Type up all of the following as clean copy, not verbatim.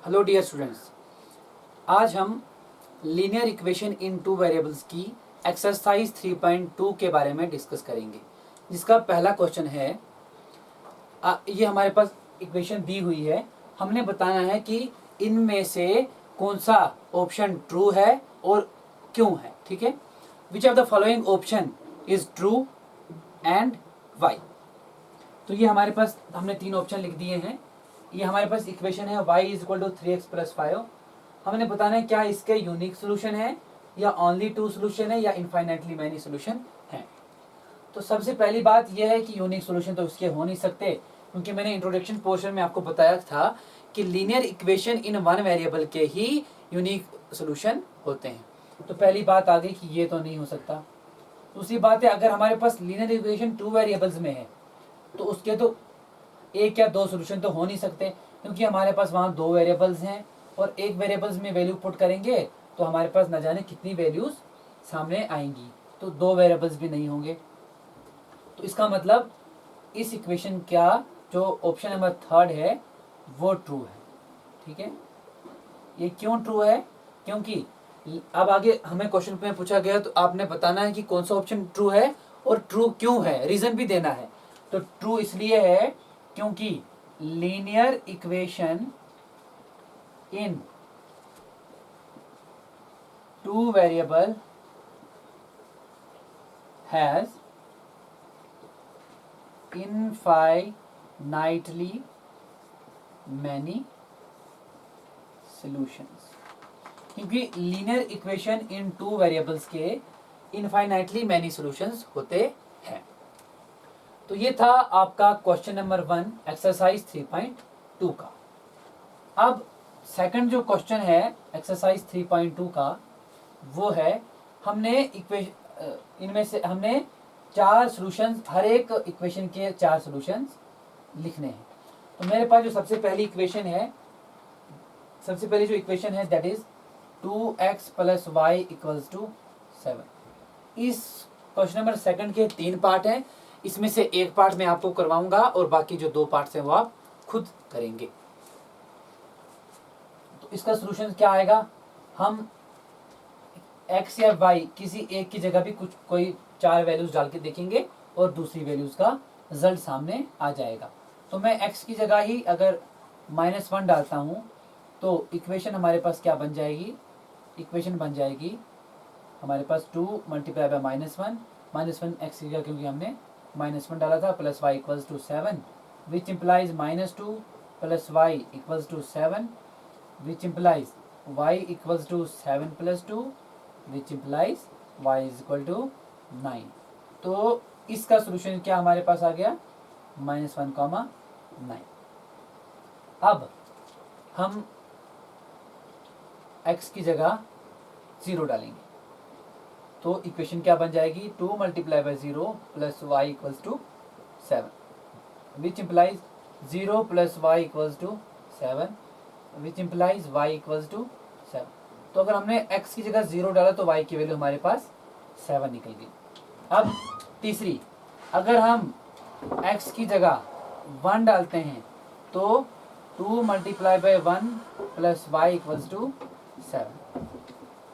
Hello dear students, आज हम linear equation in two variables की एक्सरसाइज 3.2 के बारे में डिस्कस करेंगे, जिसका पहला क्वेश्चन है। ये हमारे पास इक्वेशन दी हुई है, हमने बताना है कि इनमें से कौन सा ऑप्शन ट्रू है और क्यों है। ठीक है, which of the following option is true and why. तो ये हमारे पास हमने तीन ऑप्शन लिख दिए हैं। ये हमारे पास इक्वेशन है y is equal to 3x plus 5। हमने बताना है क्या इसके यूनिक सोल्यूशन है या ओनली टू सोल्यूशन है या इनफाइनाइटली मैनी सोल्यूशन है। तो सबसे पहली बात यह है कि यूनिक सोल्यूशन तो इसके हो नहीं सकते, क्योंकि मैंने इंट्रोडक्शन पोर्शन में आपको बताया था कि linear equation in one variable के ही यूनिक सोल्यूशन होते हैं। तो पहली बात आ गई कि ये तो नहीं हो सकता। दूसरी बात है, अगर हमारे पास लीनियर इक्वेशन टू वेरिएबल्स में है तो उसके तो एक या दो सोल्यूशन तो हो नहीं सकते, क्योंकि हमारे पास वहाँ दो वेरिएबल्स हैं और एक वेरिएबल्स में वैल्यू पुट करेंगे तो हमारे पास न जाने कितनी वैल्यूज सामने आएंगी, तो दो वेरिएबल्स भी नहीं होंगे। तो इसका मतलब इस इक्वेशन का जो ऑप्शन नंबर थर्ड है वो ट्रू है। ठीक है, ये क्यों ट्रू है? क्योंकि अब आगे हमें क्वेश्चन में पूछा गया तो आपने बताना है कि कौन सा ऑप्शन ट्रू है और ट्रू क्यों है, रीजन भी देना है। तो ट्रू इसलिए है क्योंकि linear equation in two variable has infinitely many solutions. क्योंकि linear equation in two variables के इनफाइनाइटली मैनी सॉल्यूशंस होते हैं। तो ये था आपका क्वेश्चन नंबर 1 एक्सरसाइज 3.2 का। अब सेकंड जो क्वेश्चन है एक्सरसाइज 3.2 का वो है, हमने इनमें से हमने चार सॉल्यूशंस, हर एक इक्वेशन के चार सॉल्यूशंस लिखने हैं। तो मेरे पास जो सबसे पहली इक्वेशन है, सबसे पहली जो इक्वेशन है that is 2x plus y equals to 7। इस क्वेश्चन नंबर सेकंड के तीन पार्ट हैं, इसमें से एक पार्ट मैं आपको करवाऊंगा और बाकी जो दो पार्ट्स हैं वो आप खुद करेंगे। तो इसका सॉल्यूशन क्या आएगा, हम x या y किसी एक की जगह भी कोई चार वैल्यूज डाल के देखेंगे और दूसरी वैल्यूज का रिजल्ट सामने आ जाएगा। तो मैं x की जगह ही अगर -1 डालता हूं तो इक्वेशन हमारे पास क्या बन जाएगी, इक्वेशन बन जाएगी हमारे पास 2 मल्टीप्लाई बाय -1 x की जगह, क्योंकि हमने -1 डाला था, plus y equals to 7 which implies -2 plus y equals to 7 which implies y equals to 7 plus 2 which implies y is equal to 9। तो इसका सोल्यूशन क्या हमारे पास आ गया, -1, 9। अब हम x की जगह 0 डालेंगे तो इक्वेशन क्या बन जाएगी, 2 multiply by 0 plus y equals to 7 which implies 0 plus y equals to 7 which implies y equals to 7। तो अगर हमने x की जगह 0 डाला तो y की वैल्यू हमारे पास 7 निकल गई। अब तीसरी, अगर हम x की जगह 1 डालते हैं तो 2 multiply by 1 plus y equals to 7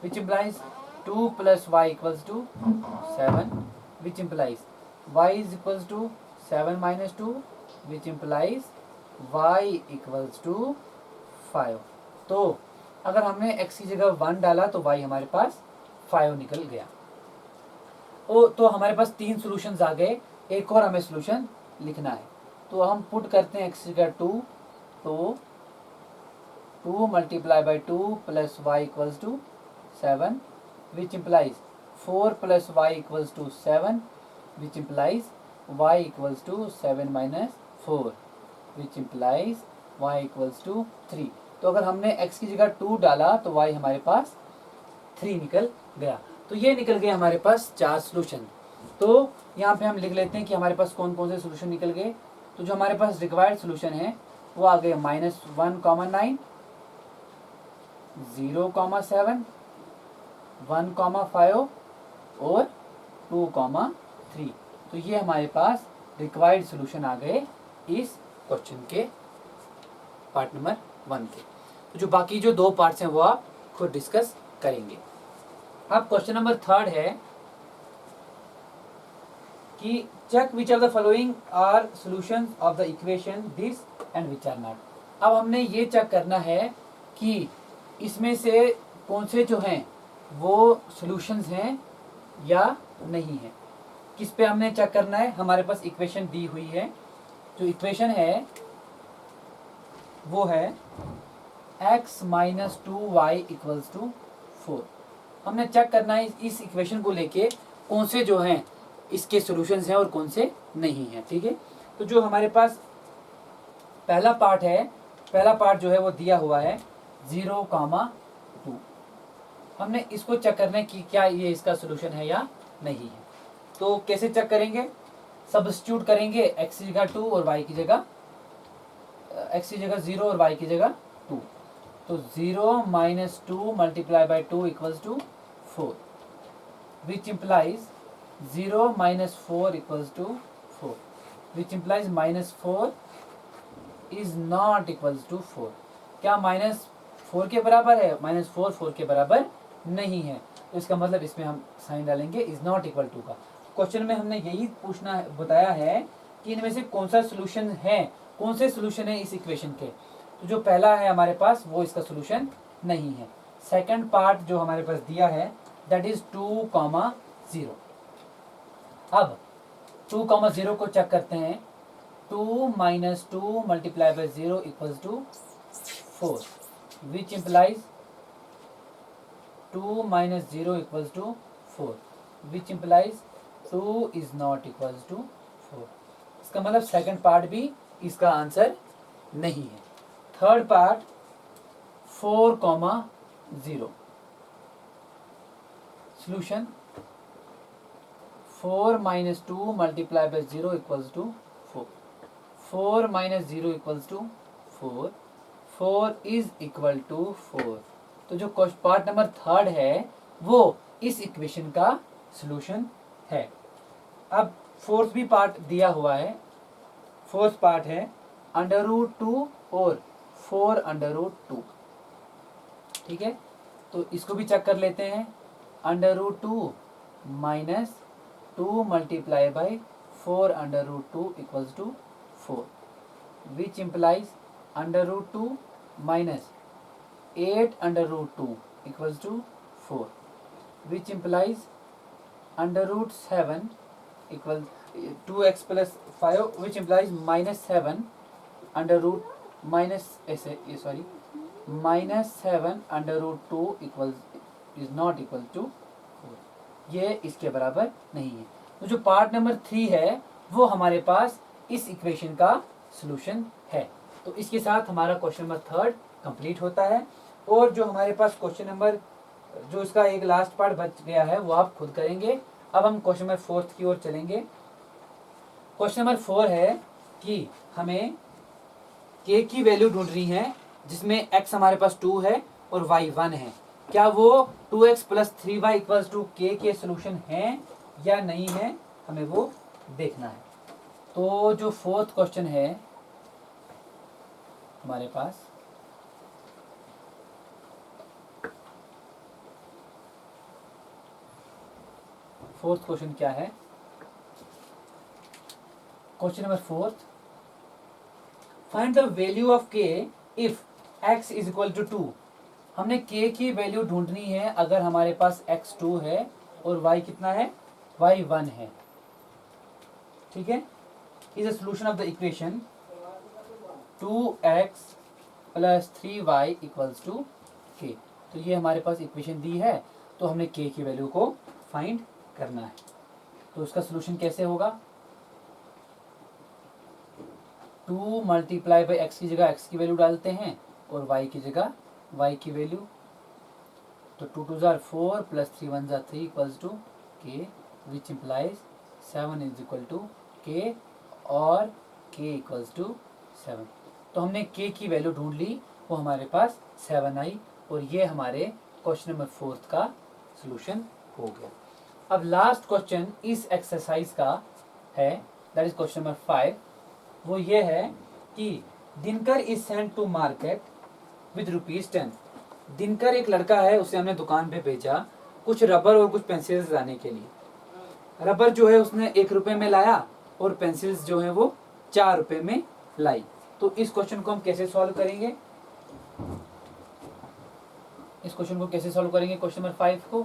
which implies 2 plus y equals to 7 which implies y is equals to 7 minus 2 which implies y equals to 5। तो अगर हमने x की जगह 1 डाला तो y हमारे पास 5 निकल गया। तो हमारे पास तीन सॉल्यूशंस आ गए, एक और हमें सॉल्यूशन लिखना है। तो हम पुट करते हैं x की जगह 2, तो 2 multiply by 2 plus y equals to 7 which implies 4 plus y equals to 7 which implies y equals to 7 minus 4 which implies y equals to 3। तो अगर हमने x की जगह 2 डाला तो y हमारे पास 3 निकल गया। तो ये निकल गए हमारे पास चार सॉल्यूशन। तो यहाँ पे हम लिख लेते हैं कि हमारे पास कौन कौन से सॉल्यूशन निकल गए। तो जो हमारे पास रिक्वायर्ड सॉल्यूशन है वो आ गए -1, 9, 0, 7, 1, 5 और 2, 3। तो ये हमारे पास रिक्वायर्ड सॉल्यूशन आ गए इस क्वेश्चन के पार्ट नंबर 1 के। तो जो बाकी जो 2 पार्ट्स हैं वो आप खुद डिस्कस करेंगे। अब क्वेश्चन नंबर 3 है कि check which of the following are solutions of the equation this and which are not. अब हमने ये चेक करना है कि इसमें से कौन से जो हैं वो सॉल्यूशंस हैं या नहीं है। किस पे हमने चेक करना है, हमारे पास इक्वेशन दी हुई है, जो इक्वेशन है वो है x minus 2y equals to 4। हमने चेक करना है इस इक्वेशन को लेके कौन से जो हैं इसके सॉल्यूशंस हैं और कौन से नहीं हैं। ठीक है, तो जो हमारे पास पहला पार्ट है, पहला पार्ट जो है वो दिया हुआ है 0,2। हमने इसको चेक करना है कि क्या ये इसका सॉल्यूशन है या नहीं है। तो कैसे चेक करेंगे, सब्स्टिट्यूट करेंगे x की जगह 2 और y की जगह x की जगह 0 और y की जगह 2। तो 0 minus 2 multiply by 2 equals to 4, which implies 0 minus 4 equals to 4, which implies minus 4 is not equals to 4। क्या माइनस 4 के बराबर है? माइनस 4 4 के बराबर नहीं है, तो इसका मतलब इसमें हम साइन डालेंगे इज नॉट इक्वल टू का। क्वेश्चन में हमने यही पूछना है, बताया है कि इनमें से कौन सा सोल्यूशन है, कौन से सोल्यूशन है इस इक्वेशन के। तो जो पहला है हमारे पास वो इसका सोल्यूशन नहीं है। सेकंड पार्ट जो हमारे पास दिया है दैट इज 2,0। अब 2,0 को चेक करते हैं। 2 minus 2 multiply by 0 equals to 4, which implies 2 minus 0 equals to 4, which implies 2 is not equals to 4। इसका मतलब सेकंड पार्ट भी इसका आंसर नहीं है। Third part 4,0 solution 4 minus 2 multiply by 0 equals to 4, 4 minus 0 equals to 4, 4 is equal to 4। तो जो part number third है वो इस इक्वेशन का सॉल्यूशन है। अब फोर्थ भी पार्ट दिया हुआ है, फोर्थ पार्ट है √2 और 4√2। ठीक है, तो इसको भी चेक कर लेते हैं। √2 minus 2 multiply by 4√2 equals to 4, which implies √2 minus 8√2 equals to 4, which implies √7 equal 2x plus 5, which implies minus 7 minus 7 √2 equals is not equal to 4। ये इसके बराबर नहीं है। तो जो पार्ट नंबर 3 है वो हमारे पास इस इक्वेशन का सॉल्यूशन है। तो इसके साथ हमारा क्वेश्चन नंबर 3 कंप्लीट होता है। और जो हमारे पास क्वेश्चन नंबर जो इसका एक लास्ट पार्ट बच गया है वो आप खुद करेंगे। अब हम क्वेश्चन नंबर 4 की ओर चलेंगे। क्वेश्चन नंबर 4 है कि हमें k की वैल्यू ढूंढनी है जिसमें x हमारे पास 2 है और y 1 है। क्या वो 2x plus 3y equals to k के सोल्यूशन है या नहीं है, हमें वो देखना है। तो जो फोर्थ क्वेश्चन है हमारे पास, फोर्थ क्वेश्चन क्या है? Question number 4, find the value of k if x is equal to 2। हमने k की वैल्यू ढूंढनी है अगर हमारे पास x 2 है और y कितना है, y 1 है। ठीक है, is the solution of the equation 2x plus 3y equals to k। तो ये हमारे पास इक्वेशन दी है, तो हमने k की वैल्यू को फाइंड करना है। तो उसका सॉल्यूशन कैसे होगा? 2 मल्टीप्लाई बाई एक्स की जगह x की वैल्यू डालते हैं और y की जगह y की वैल्यू। तो 2 2 जार 4 प्लस 3 1 जार 3 equals to k, which implies 7 is equal to k और k इक्वल्स टू 7। तो हमने k की वैल्यू ढूंढ ली, वो हमारे पास 7 आई और ये हमारे क्वेश्चन नंबर 4 का सॉल्यूशन हो गया। अब लास्ट क्वेश्चन इस एक्सरसाइज का है, दैट इज क्वेश्चन नंबर 5। वो ये है कि Dinkar is sent to market with ₹10। Dinkar एक लड़का है, उसे हमने दुकान पे भेजा कुछ रबर और कुछ पेंसिल्स लाने के लिए। रबर जो है उसने ₹1 में लाया और पेंसिल्स जो है वो ₹4 में लाई। तो इस क्वेश्चन को हम कैसे सॉल्व करेंगे? इस क्वेश्चन को कैसे सॉल्व करेंगे? क्वेश्चन नंबर 5 को,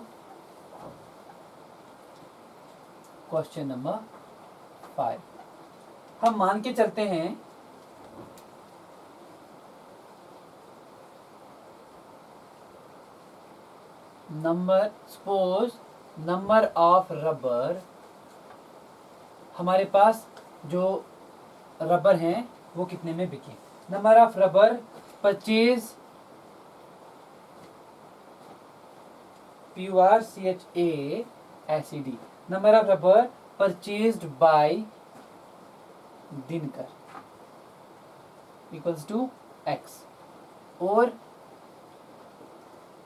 क्वेश्चन नंबर 5 हम मान के चलते हैं सपोज नंबर ऑफ रबर, हमारे पास जो रबर हैं वो कितने में बिके। Number of rubber purchase PURCHACD, number of rubber purchased by Dinkar equals to X, और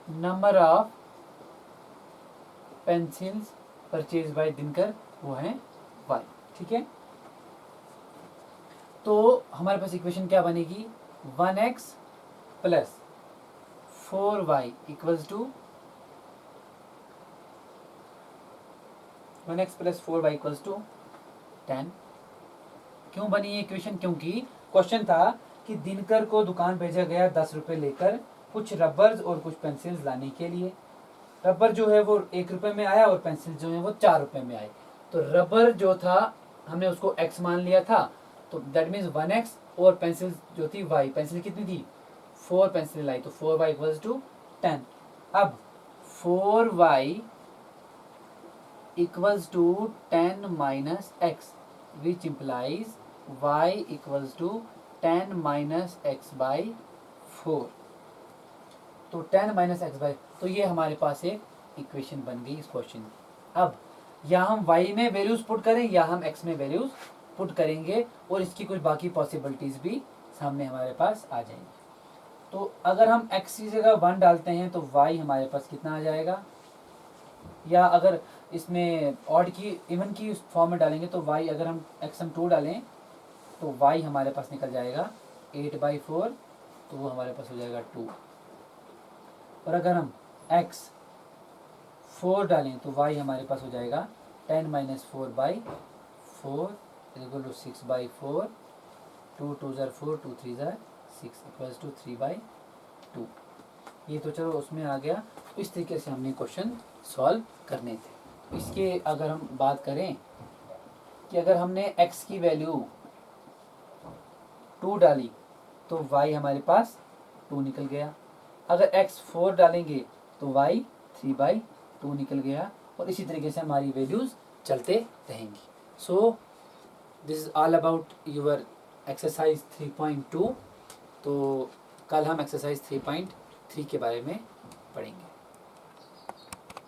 number of pencils purchase by Dinkar वो है Y। ठीक है, तो हमारे पास इक्वेशन क्या बनेगी? 1x plus 4y equals to 1x plus 4y equals to 10। क्यों बनी ये इक्वेशन? क्योंकि क्वेश्चन था कि दिनकर को दुकान भेजा गया ₹10 लेकर कुछ रबर्स और कुछ पेंसिल्स लाने के लिए। रबर जो है वो ₹1 में आया और पेंसिल जो है वो ₹4 में आए। तो रबर जो था हमने उसको x मान लिया था, तो दैट मीन्स 1x, और पेंसिल जो थी y, पेंसिल कितनी थी? 4 पेंसिल लाई, तो 4y इक्वल्स टू 10। अब 4y equals to 10 minus x, which implies y equals to 10 minus x by 4। तो 10 माइनस एक्स बाई, तो ये हमारे पास एक इक्वेशन बन गई इस क्वेश्चन की। अब या हम y में वैल्यूज पुट करें या हम x में वैल्यूज पुट करेंगे, और इसकी कुछ बाकी पॉसिबिलिटीज भी सामने हमारे पास आ जाएंगी। तो अगर हम x की जगह 1 डालते हैं तो y हमारे पास कितना आ जाएगा, या अगर इसमें ऑड की इवन की फॉर्म में डालेंगे तो y, अगर हम x हम 2 डालें तो y हमारे पास निकल जाएगा 8/4, तो वो हमारे पास हो जाएगा 2। और अगर हम x 4 डालें तो y हमारे पास हो जाएगा 10 माइनस 4/4 इक्वल टू 6/4, 2 2 ज़र 4, 2 3 ज़र 6 इक्वल्स टू 3/2। ये तो चलो उसमें आ गया। इस तरीके से हमने क्वेश्चन सॉल्व करने थे। इसके अगर हम बात करें कि अगर हमने x की वैल्यू 2 डाली तो y हमारे पास 2 निकल गया। अगर x 4 डालेंगे तो y 3/2 निकल गया, और इसी तरीके से हमारी वैल्यूज चलते रहेंगी। So this is all about your exercise 3.2। तो कल हम एक्सरसाइज 3.3 के बारे में पढ़ेंगे।